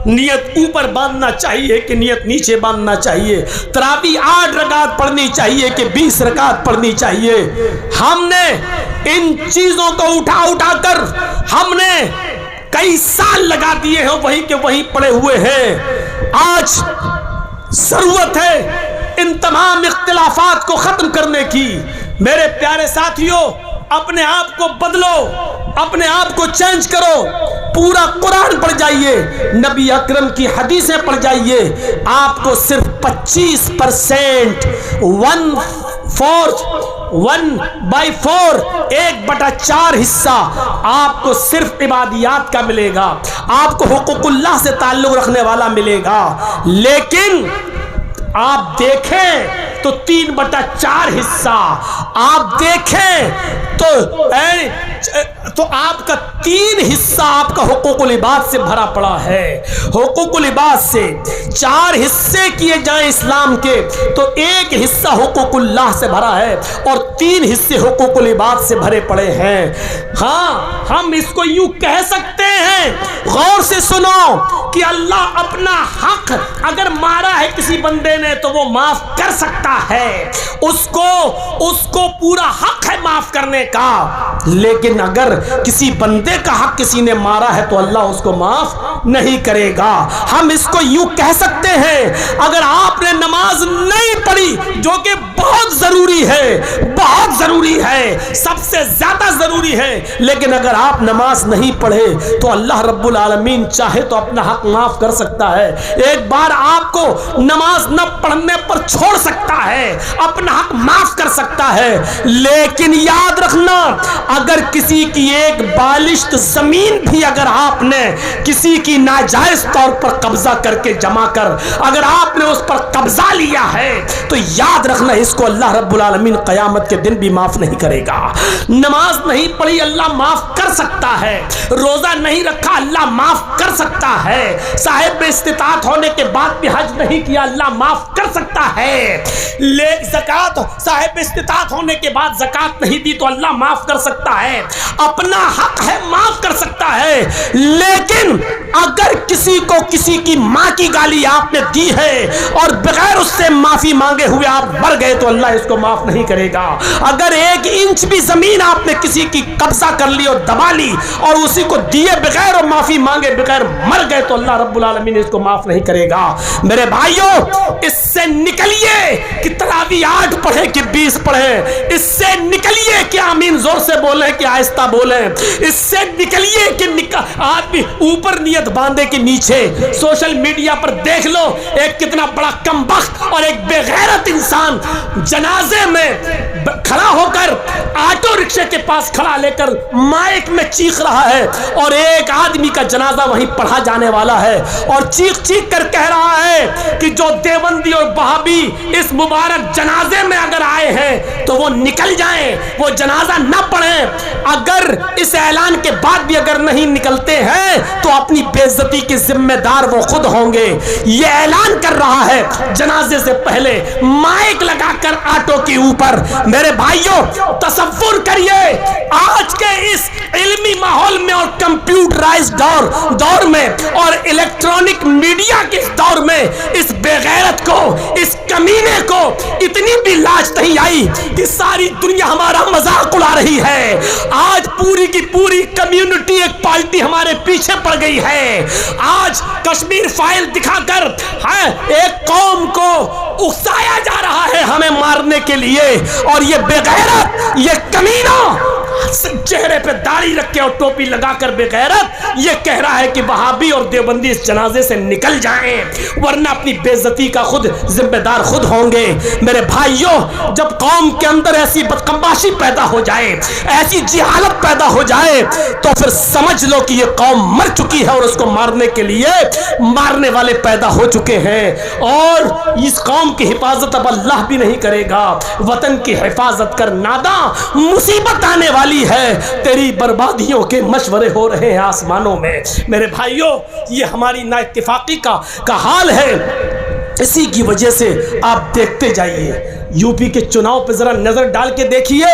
نیت اوپر باندھنا چاہیے کہ نیت نیچے باندھنا چاہیے؟ تراویح 8 رکعت پڑھنی چاہیے کہ 20 رکعت پڑھنی چاہیے؟ ہم نے ان چیزوں کو اٹھا اٹھا کر ہم نے کئی سال لگا دیے ہیں، وہیں کے وہیں پڑے ہوئے ہیں۔ آج ضرورت ہے ان تمام اختلافات کو ختم کرنے کی۔ میرے پیارے ساتھیوں، اپنے آپ کو بدلو، اپنے آپ کو چینج کرو، پورا قرآن پڑھ جائیے، نبی اکرم کی حدیثیں پڑھ جائیے، آپ کو صرف 25% 1/4 1/4 حصہ آپ کو صرف عبادیات کا ملے گا، آپ کو حقوق اللہ سے تعلق رکھنے والا ملے گا۔ لیکن آپ دیکھیں تو 3/4 حصہ آپ دیکھیں تو آپ کا 3 حصہ آپ کا حقوق العباد سے بھرا پڑا ہے۔ حقوق العباد سے 4 حصے کیے جائیں اسلام کے تو 1 حصہ حقوق اللہ سے بھرا ہے اور 3 حصے حقوق العباد سے بھرے پڑے ہیں۔ ہاں، ہم اس کو یوں کہہ سکتے ہیں، غور سے سنو، کہ اللہ اپنا حق اگر مارا ہے کسی بندے نے تو وہ معاف کر سکتا ہے، اس کو پورا حق ہے معاف کرنے کا۔ لیکن اگر کسی بندے کا حق کسی نے مارا ہے تو اللہ اس کو معاف نہیں کرے گا۔ ہم اس کو یوں کہہ سکتے ہیں، اگر آپ نے نماز نہیں پڑھی جو کہ بہت ضروری ہے، بہت ضروری ہے، سب سے زیادہ ضروری ہے، لیکن اگر آپ نماز نہیں پڑھے تو اللہ رب العالمین چاہے تو اپنا حق معاف کر سکتا ہے۔ ایک بار آپ کو نماز نہ پڑھنے پر چھوڑ سکتا ہے، اپنا حق معاف کر سکتا ہے، لیکن یاد رکھنا، اگر کسی کی ایک بالشت زمین بھی اگر آپ نے کسی کی ناجائز طور پر قبضہ کر کے جمع کر اگر آپ نے اس پر قبضہ لیا ہے تو یاد رکھنا اس کو اللہ رب العالمین قیامت کے دن بھی معاف نہیں کرے گا۔ نماز نہیں پڑھی اللہ معاف کر سکتا ہے، روزہ نہیں رکھا اللہ معاف کر سکتا ہے، صاحب استطاعت ہونے کے بعد بھی حج نہیں کیا اللہ معاف کر سکتا ہے، زکات صاحب استطاعت ہونے کے بعد زکات نہیں دی تو اللہ معاف کر سکتا ہے، اپنا حق ہے معاف کر سکتا ہے۔ لیکن اگر کسی کو کسی کی ماں کی گالی آپ نے دی ہے اور بغیر اس سے معافی مانگے ہوئے آپ مر گئے تو اللہ اس کو معاف نہیں کرے گا۔ اگر 1 انچ بھی زمین آپ نے کسی کی قبضہ کر لی اور دبا لی اور اسی کو دیے بغیر اور معافی مانگے بغیر مر گئے تو اللہ رب العالمین اس کو معاف نہیں کرے گا۔ میرے بھائیوں، اس سے نکلیے کہ تراویح 8 پڑھیں کہ 20 پڑھیں، اس سے نکلیے کہ آمین زور سے بولیں کہ آہستہ بولیں، اس سے نکلیے کہ آدمی اوپر نیت باندھے کہ نیچے۔ سوشل میڈیا پر دیکھ لو ایک کتنا بڑا کمبخت اور ایک بے غیرت انسان جنازے میں کھڑا ہو کر آٹو رکشے کے پاس کھڑا لے کر مائک میں چیخ رہا ہے اور ایک آدمی کا جنازہ وہیں پڑھا جانے والا ہے اور چیخ چیخ کر کہہ رہا ہے کہ جو دیوبندی اور وہابی اس مبارک جنازے میں اگر آئے ہیں تو وہ نکل جائیں، وہ جنازہ نہ پڑھیں۔ اگر اس اعلان کے بعد بھی اگر نہیں نکلتے ہیں تو اپنی بے عزتی کے ذمہ دار وہ خود ہوں گے۔ یہ اعلان کر رہا ہے جنازے سے پہلے مائک لگا کر آٹو کے اوپر۔ میرے بھائیوں، تصور کریے آج کے اس علمی ماحول میں اور کمپیوٹرائزڈ دور میں اور الیکٹرانک میڈیا کے دور میں اس بے غیرت کو، اس کمینے کو اتنی بھی لاج نہیں آئی کہ ساری دنیا ہمارا مذاق اڑا رہی ہے۔ آج پوری کی پوری کمیونٹی ایک پارٹی ہمارے پیچھے پڑ گئی ہے۔ آج کشمیر فائل دکھا کر ایک قوم کو اکسایا جا رہا ہے ہمیں مارنے کے لیے، اور یہ بے غیرت، یہ کمینہ چہرے پہ داڑھی رکھ کے اور ٹوپی لگا کر بے غیرت یہ کہہ رہا ہے کہ وہابی اور دیوبندی اس جنازے سے نکل جائیں ورنہ اپنی بے عزتی کا خود ذمہ دار خود ہوں گے۔ میرے بھائیوں، جب قوم کے اندر ایسی بدقماشی پیدا ہو جائے، ایسی جہالت پیدا ہو جائے تو پھر سمجھ لو کہ یہ قوم مر چکی ہے اور اس کو مارنے کے لیے مارنے والے پیدا ہو چکے ہیں، اور اس قوم کی حفاظت اب اللہ بھی نہیں کرے گا۔ وطن کی حفاظت کر ناداں، مصیبت آنے والی ہے، تیری بربادیوں کے مشورے ہو رہے ہیں آسمانوں میں۔ میرے بھائیوں، یہ ہماری نا اتفاقی کا حال ہے۔ اسی کی وجہ سے آپ دیکھتے جائیے، یو پی کے چناؤ پہ ذرا نظر ڈال کے دیکھیے،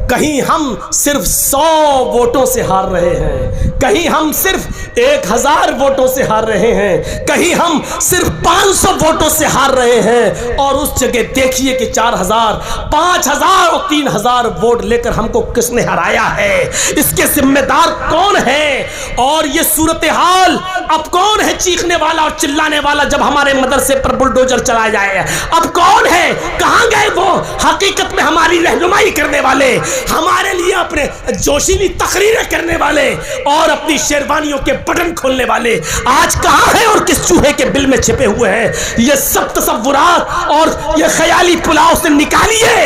کہیں ہم صرف 100 ووٹوں سے ہار رہے ہیں، کہیں ہم صرف 1000 ووٹوں سے ہار رہے ہیں، کہیں ہم صرف 500 ووٹوں سے ہار رہے ہیں، اور اس جگہ دیکھیے کہ 4000 5000 اور 3000 ووٹ لے کر ہم کو کس نے ہرایا ہے، اس کے ذمہ دار کون ہے؟ اور یہ صورتحال اب کون ہے چیخنے والا اور چلانے والا جب ہمارے مدرسے پر بلڈوزر چلا جائے؟ اب کون ہے؟ کہاں گئے وہ حقیقت میں ہماری رہنمائی کرنے والے، ہمارے لیے اپنے جوشیلی تقریریں کرنے والے اور اپنی شیروانیوں کے بٹن کھولنے والے؟ آج کہاں ہیں اور کس چوہے کے بل میں چھپے ہوئے ہیں؟ یہ سب تصورات اور یہ خیالی پلاؤ سے نکالیے،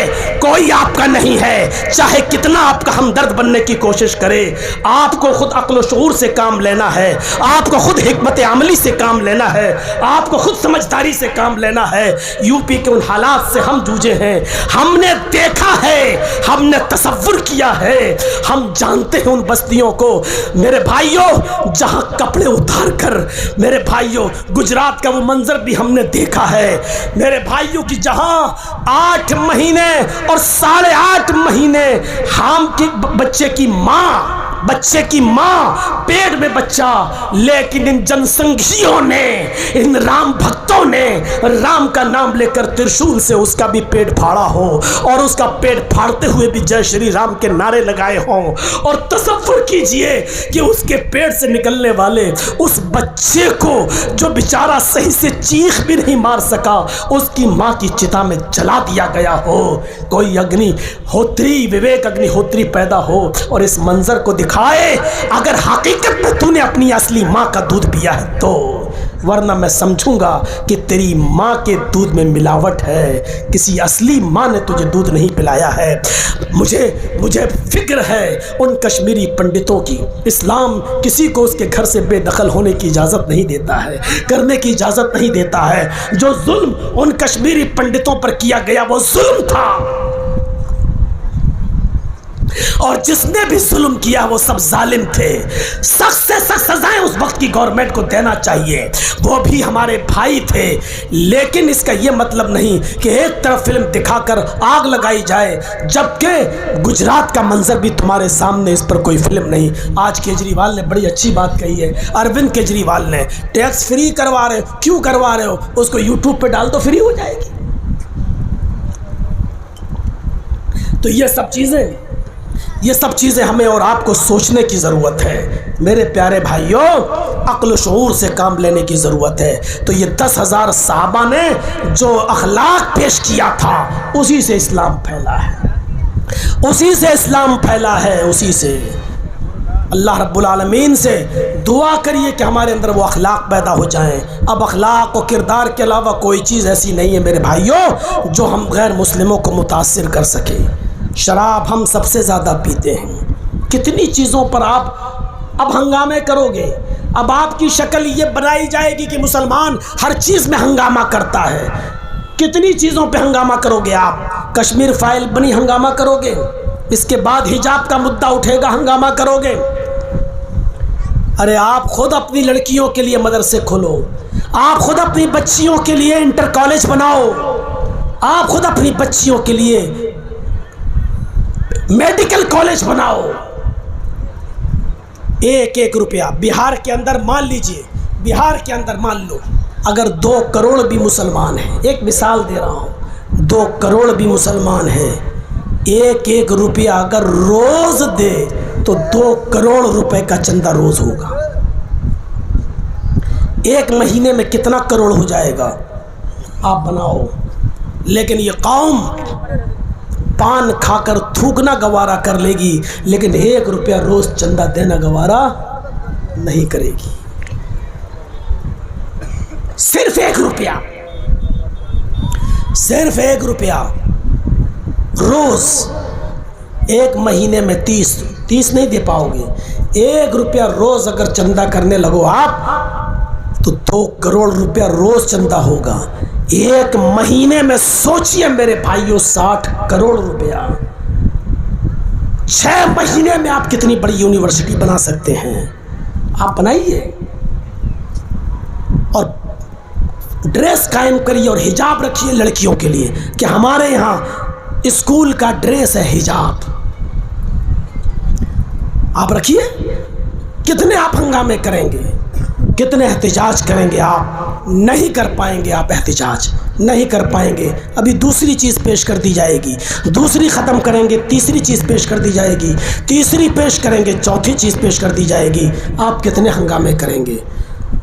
کوئی آپ کا نہیں ہے، چاہے کتنا آپ کا ہمدرد بننے کی کوشش کرے۔ آپ کو خود عقل و شعور سے کام لینا ہے، آپ کو خود حکمت عملی سے کام لینا ہے، آپ کو خود سمجھداری سے کام لینا ہے۔ یو پی کے ان حالات سے ہم جوجے ہیں، ہم نے دیکھا ہے، ہم نے تصور کیا ہے، ہم جانتے ہیں ان بستیوں کو میرے بھائیوں جہاں کپڑے اتار کر، میرے بھائیوں گجرات کا وہ منظر بھی ہم نے دیکھا ہے میرے بھائیوں کی، جہاں 8 مہینے اور 8.5 مہینے حام کے بچے کی ماں پیٹ میں بچہ، لیکن ان جن سنگھیوں نے، ان رام بھکتوں نے رام کا نام لے کر ترشول سے اس کا بھی پیٹ پھاڑا ہو، اور اس کا پیٹ پھاڑتے ہوئے بھی جے شری رام کے نعرے لگائے ہوں، اور تصور کیجئے کہ اس کے پیٹ سے نکلنے والے اس بچے کو جو بیچارہ صحیح سے چیخ بھی نہیں مار سکا، اس کی ماں کی چتا میں جلا دیا گیا ہو۔ کوئی اگنی ہوتری، وویک اگنی ہوتری پیدا ہو اور اس منظر کو دکھائے، اگر حقیقت میں تو نے اپنی اصلی ماں کا دودھ پیا ہے تو، ورنہ میں سمجھوں گا کہ تیری ماں کے دودھ میں ملاوٹ ہے، کسی اصلی ماں نے تجھے دودھ نہیں پلایا ہے۔ مجھے فکر ہے ان کشمیری پنڈتوں کی، اسلام کسی کو اس کے گھر سے بے دخل ہونے کی اجازت نہیں دیتا ہے، کرنے کی اجازت نہیں دیتا ہے۔ جو ظلم ان کشمیری پنڈتوں پر کیا گیا وہ ظلم تھا، اور جس نے بھی ظلم کیا وہ سب ظالم تھے۔ سخت سے سخت سزائیں اس وقت کی گورنمنٹ کو دینا چاہیے، وہ بھی ہمارے بھائی تھے، لیکن اس کا یہ مطلب نہیں کہ ایک طرف فلم دکھا کر آگ لگائی جائے جبکہ گجرات کا منظر بھی تمہارے سامنے، اس پر کوئی فلم نہیں۔ آج کیجریوال نے بڑی اچھی بات کہی ہے، اروند کیجریوال نے، ٹیکس فری کروا رہے ہو، کیوں کروا رہے ہو؟ اس کو یوٹیوب پہ ڈال تو فری ہو جائے گی۔ تو یہ سب چیزیں ہمیں اور آپ کو سوچنے کی ضرورت ہے میرے پیارے بھائیوں، عقل و شعور سے کام لینے کی ضرورت ہے۔ تو یہ 10,000 صحابہ نے جو اخلاق پیش کیا تھا، اسی سے اسلام پھیلا ہے، اسی سے اسلام پھیلا ہے، اسی سے۔ اللہ رب العالمین سے دعا کریے کہ ہمارے اندر وہ اخلاق پیدا ہو جائیں۔ اب اخلاق و کردار کے علاوہ کوئی چیز ایسی نہیں ہے میرے بھائیوں جو ہم غیر مسلموں کو متاثر کر سکے۔ شراب ہم سب سے زیادہ پیتے ہیں، کتنی چیزوں پر آپ اب ہنگامے کرو گے، اب آپ کی شکل یہ بنائی جائے گی کہ مسلمان ہر چیز میں ہنگامہ کرتا ہے۔ کتنی چیزوں پہ ہنگامہ کرو گے آپ؟ کشمیر فائل بنی ہنگامہ کرو گے، اس کے بعد حجاب کا مدعا اٹھے گا ہنگامہ کرو گے۔ ارے آپ خود اپنی لڑکیوں کے لیے مدرسے کھولو، آپ خود اپنی بچیوں کے لیے انٹر کالج بناؤ، آپ خود اپنی بچیوں کے لیے میڈیکل کالج بناؤ۔ 1 روپیہ بہار کے اندر مان لیجئے، بہار کے اندر مان لو اگر 2 کروڑ بھی مسلمان ہیں، ایک مثال دے رہا ہوں، 2 کروڑ بھی مسلمان ہیں، 1 روپیہ اگر روز دے تو 2 کروڑ روپے کا چندہ روز ہوگا۔ 1 مہینے میں کتنا کروڑ ہو جائے گا آپ بناؤ۔ لیکن یہ قوم پان کھا کر تھوکنا گوارا کر لے گی، لیکن 1 روپیہ روز چندہ دینا گوارا نہیں کرے گی۔ صرف 1 روپیہ، صرف 1 روپیہ روز، 1 مہینے میں 30 نہیں دے پاؤ گے۔ 1 روپیہ روز اگر چندہ کرنے لگو آپ تو 2 کروڑ روپیہ روز چندہ ہوگا۔ 1 مہینے میں سوچئے میرے بھائیوں 60 کروڑ روپیہ۔ 6 مہینے میں آپ کتنی بڑی یونیورسٹی بنا سکتے ہیں، آپ بنائیے، اور ڈریس قائم کریے اور حجاب رکھیے لڑکیوں کے لیے کہ ہمارے یہاں اسکول کا ڈریس ہے حجاب، آپ رکھیے۔ کتنے آپ ہنگامے کریں گے، کتنے احتجاج کریں گے آپ؟ نہیں کر پائیں گے آپ احتجاج، نہیں کر پائیں گے۔ ابھی دوسری چیز پیش کر دی جائے گی، دوسری ختم کریں گے، تیسری چیز پیش کر دی جائے گی، تیسری پیش کریں گے، چوتھی چیز پیش کر دی جائے گی۔ آپ کتنے ہنگامے کریں گے؟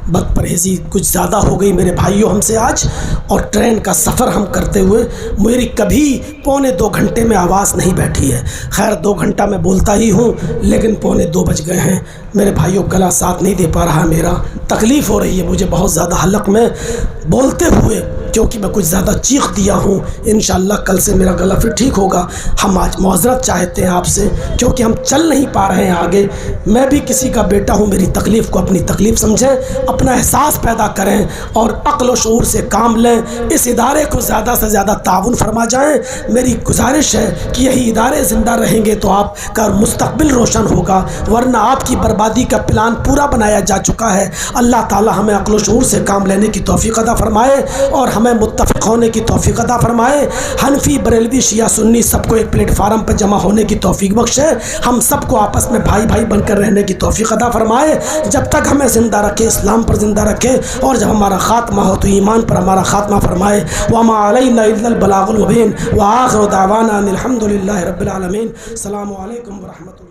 بد پرہیزی کچھ زیادہ ہو گئی میرے بھائیوں ہم سے آج، اور ٹرین کا سفر ہم کرتے ہوئے میری کبھی 1.25 گھنٹے میں آواز نہیں بیٹھی ہے۔ خیر 2 گھنٹہ میں بولتا ہی ہوں، لیکن 1:45 بج گئے ہیں میرے بھائیوں، گلا ساتھ نہیں دے پا رہا میرا، تکلیف ہو رہی ہے مجھے بہت زیادہ حلق میں بولتے ہوئے، کیونکہ میں کچھ زیادہ چیخ دیا ہوں۔ انشاءاللہ کل سے میرا گلا پھر ٹھیک ہوگا۔ ہم آج معذرت چاہتے ہیں آپ سے، کیونکہ ہم چل نہیں پا رہے ہیں آگے۔ میں بھی کسی کا بیٹا ہوں، میری تکلیف کو اپنی تکلیف سمجھیں، اپنا احساس پیدا کریں اور عقل و شعور سے کام لیں۔ اس ادارے کو زیادہ سے زیادہ تعاون فرما جائیں۔ میری گزارش ہے کہ یہی ادارے زندہ رہیں گے تو آپ کا مستقبل روشن ہوگا، ورنہ آپ کی بربادی کا پلان پورا بنایا جا چکا ہے۔ اللہ تعالی ہمیں عقل و شعور سے کام لینے کی توفیق عطا فرمائے اور ہمیں متفق ہونے کی توفیق عطا فرمائے۔ حنفی، بریلوی، شیعہ، سنی سب کو ایک پلیٹ فارم پر جمع ہونے کی توفیق بخشے۔ ہم سب کو آپس میں بھائی بھائی بن کر رہنے کی توفیق عطا فرمائے۔ جب تک ہمیں زندہ رکھے، اسلام پر زندہ رکھے، اور جب ہمارا خاتمہ ہو تو ایمان پر ہمارا خاتمہ فرمائے۔ وما علینا الا البلاغ المبین، وآخر دعوانا ان الحمد للہ رب العالمین۔ السلام علیکم ورحمۃ اللہ۔